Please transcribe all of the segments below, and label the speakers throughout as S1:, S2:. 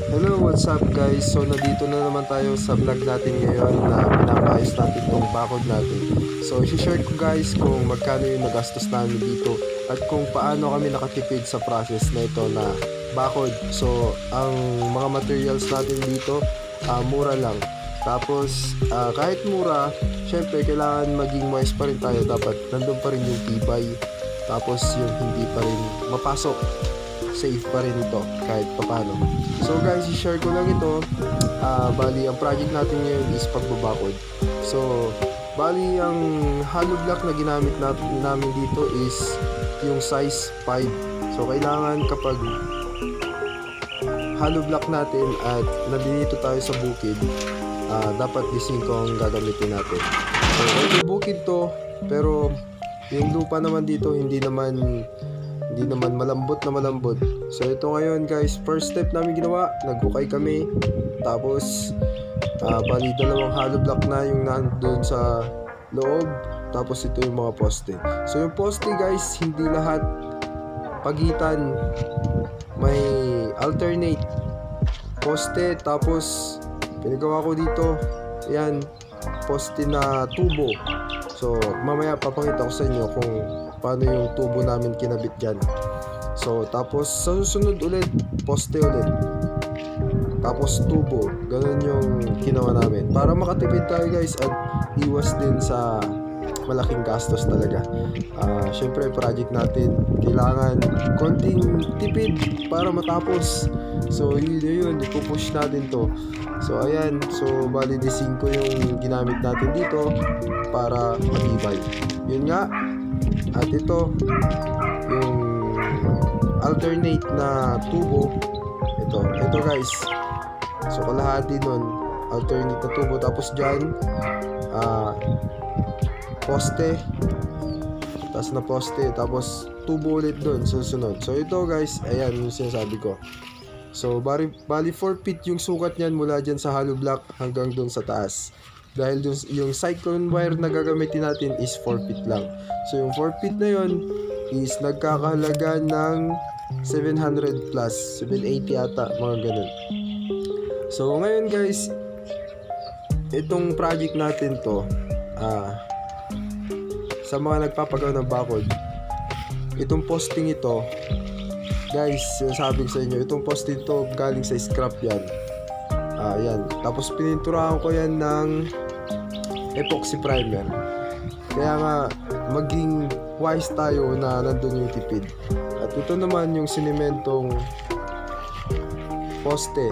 S1: Hello, what's up guys? So nandito na naman tayo sa vlog natin ngayon na pinapaayos natin tong bakod natin. So i-share ko guys kung magkano yung nagastos namin dito at kung paano kami nakatipid sa process na ito na bakod. So ang mga materials natin dito mura lang. Tapos kahit mura, syempre kailangan maging wise pa rin tayo. Dapat nandun pa rin yung tibay. Tapos yung hindi pa rin mapasok, safe pa rin ito kahit papano. So guys, i-share ko lang ito. Bali ang project natin ngayon is pagbabakod. So bali ang hollow block na ginamit namin dito is yung size 5. So kailangan kapag hollow block natin at nandito tayo sa bukid, dapat di 5 ang gagamitin natin. So ito bukid to, pero yung lupa naman dito hindi naman malambot na malambot. So ito ngayon guys, first step namin ginawa, nagukay kami. Tapos bali dalawang hollow block na yung nandun sa loob. Tapos ito yung mga poste. So yung poste guys, hindi lahat pagitan, may alternate poste. Tapos pinagawa ko dito, yan, poste na tubo. So mamaya papakita ko sa inyo kung paano yung tubo namin kinabit dyan. So tapos sa susunod ulit, poste ulit, tapos tubo. Ganun yung ginawa namin para makatipid tayo guys at iwas din sa malaking gastos talaga. Syempre project natin kailangan konting tipid para matapos. So yun ipupush natin to. So ayan, so bali 5 yung ginamit natin dito para matibay. Yun nga. At ito yung alternate na tubo. Ito guys. So kalahati nun alternate na tubo. Tapos dyan poste, tapos na poste, tapos tubo ulit dun susunod. So ito guys, ayan yung sinasabi ko. So bali 4 feet yung sukat nyan mula dyan sa hollow block hanggang dun sa taas. Dahil dun, yung cyclone wire na gagamitin natin is 4 feet lang. So yung 4 feet na yun is nagkakahalaga ng 700 plus 780 ata, mga ganun. So ngayon guys, itong project natin to, sa mga nagpapagawa ng bakod, itong posting ito guys, sabi ko sa inyo, itong posting ito galing sa scrap yan. Yan. Tapos pininturahan ko yan ng epoxy primer. Kaya nga maging wise tayo na nandun yung tipid. At ito naman yung sinimentong poste.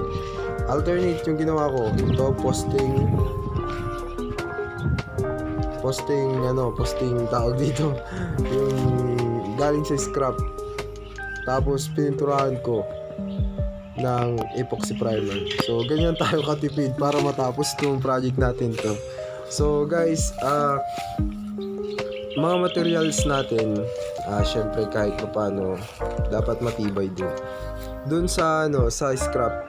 S1: Alternate yung ginawa ko. Ito posting tawag dito. Yung galing sa scrap. Tapos pininturahan ko ng epoxy primer. So ganyan tayo katipid para matapos itong project natin to. So guys, mga materials natin, syempre kahit paano dapat matibay din. Doon sa sa scrap,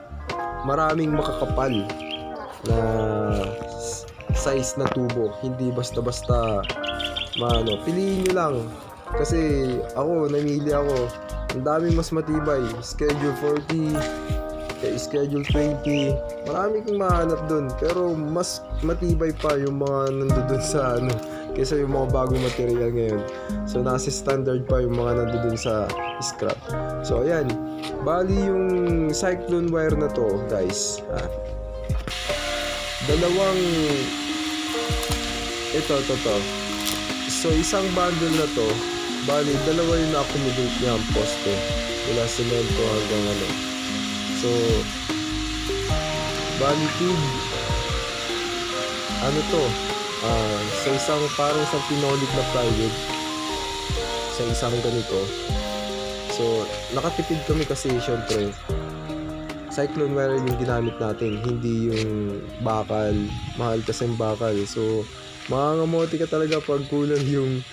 S1: maraming makakapal na size na tubo. Hindi basta-basta piliin nyo lang. Kasi namili ako. Ang daming mas matibay, schedule 40, schedule 20, marami kang mahanap dun. Pero mas matibay pa yung mga nandoon sa kaysa yung mga bagong material ngayon. So nasa standard pa yung mga nandoon sa scrap. So ayan, bali yung cyclone wire na to guys, dalawang ito. So isang bundle na to, bali dalawa yung na-accommodate niya ang poste mula semento hanggang So bali tube sa isang parang isang pinolik na plywood sa isang ganito. So nakatipid kami kasi syempre cyclone wire yung ginamit natin, hindi yung bakal. Mahal kasi yung bakal. So mangangamote ka talaga pag kulang yung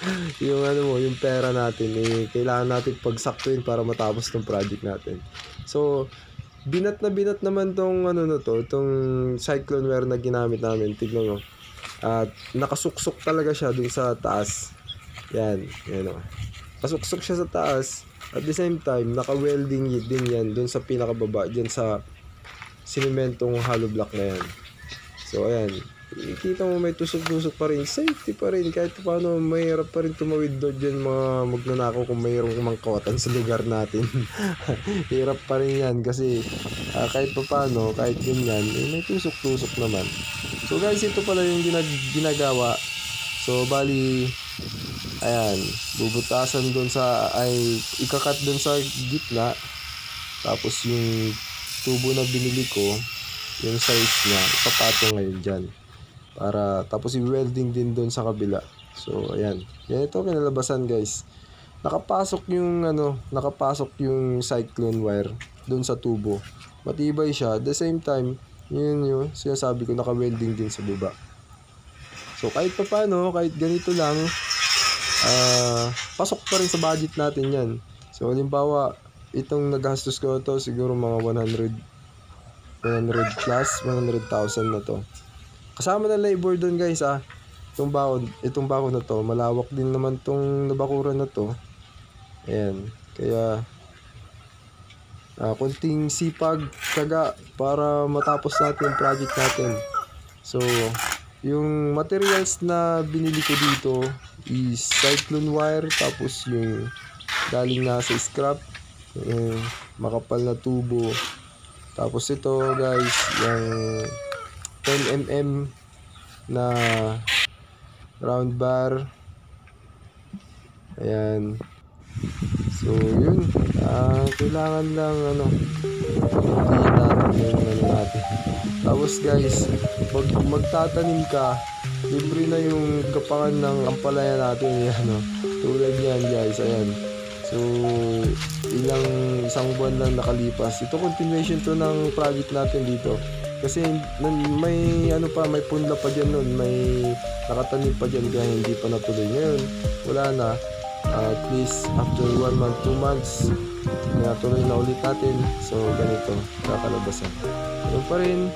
S1: pera natin. Kailangan natin pagsaktuin para matapos ng project natin. So binat naman tong itong cyclone wire na ginamit namin. Tignan mo. At nakasuksok talaga siya dun sa taas. Yan o. Kasuksok siya sa taas. At the same time, naka-welding din yan dun sa pinakababa, dyan sa sinimentong hollow block na yan. So ayan, ikita mo may tusok-tusok pa rin, safety pa rin, kahit paano mahirap pa rin tumawid doon dyan mga magnanakaw kung mayroong mangkawatan sa lugar natin. Hirap pa rin yan kasi kahit paano, kahit ganyan, may tusok-tusok naman. So guys, ito pala yung ginagawa. So bali, ayan, bubutasan doon sa, ay ikakat doon sa gitna, tapos yung tubo na binili ko, yung size niya, ipapatong ngayon dyan. Tapos i-welding din doon sa kabila. So ayan, yan ito kinalabasan guys. Nakapasok yung cyclone wire doon sa tubo. Matibay siya. At the same time, yun yung sinasabi ko, naka-welding din sa baba. So kahit paano, kahit ganito lang, pasok pa rin sa budget natin yan. So halimbawa, itong nagastos ko to siguro mga 100 plus 100,000 na to. Kasama na labor doon guys itong bakod na to, malawak din naman tong nabakuran na to. Ayan, kaya kunting sipag, tiyaga para matapos natin yung project natin. So yung materials na binili ko dito is cyclone wire, tapos yung galing na sa scrap, makapal na tubo. Tapos ito guys, yung 10mm na round bar. Ayan. So yun, kailangan lang natin yung natin. Tapos guys, pag magtatanim ka, libre na yung gapangan ng ampalaya natin. Tulad yan guys, ayan. So isang buwan lang nakalipas. Ito continuation to ng project natin dito. Kasi may may punla pa dyan nun, may nakatanim pa dyan kaya hindi pa natuloy. Ngayon, wala na. At least after 1 month, 2 months, natuloy na ulit natin. So ganito, kakalabasan. Ano pa rin,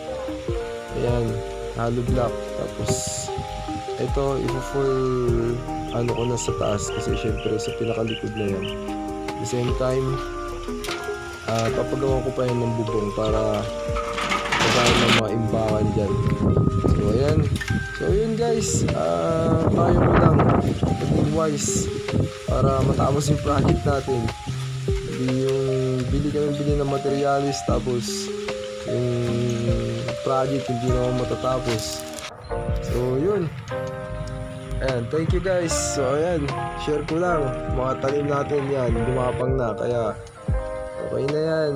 S1: ayan, hollow block. Tapos ito, i-full ko na sa taas kasi syempre sa pinakalikod na yan. At the same time, papagawa ko pa yan ng bubong para pagkain ng mga imbakan dyan. So ayan, so yun guys, tayo mo lang maging wise para matapos yung project natin. Hindi yung bili ng materialis tapos yung project hindi naman matatapos. So yun, ayan, thank you guys. So ayan, share ko lang, mga tanim natin yan, lumapang na, kaya okay na yan.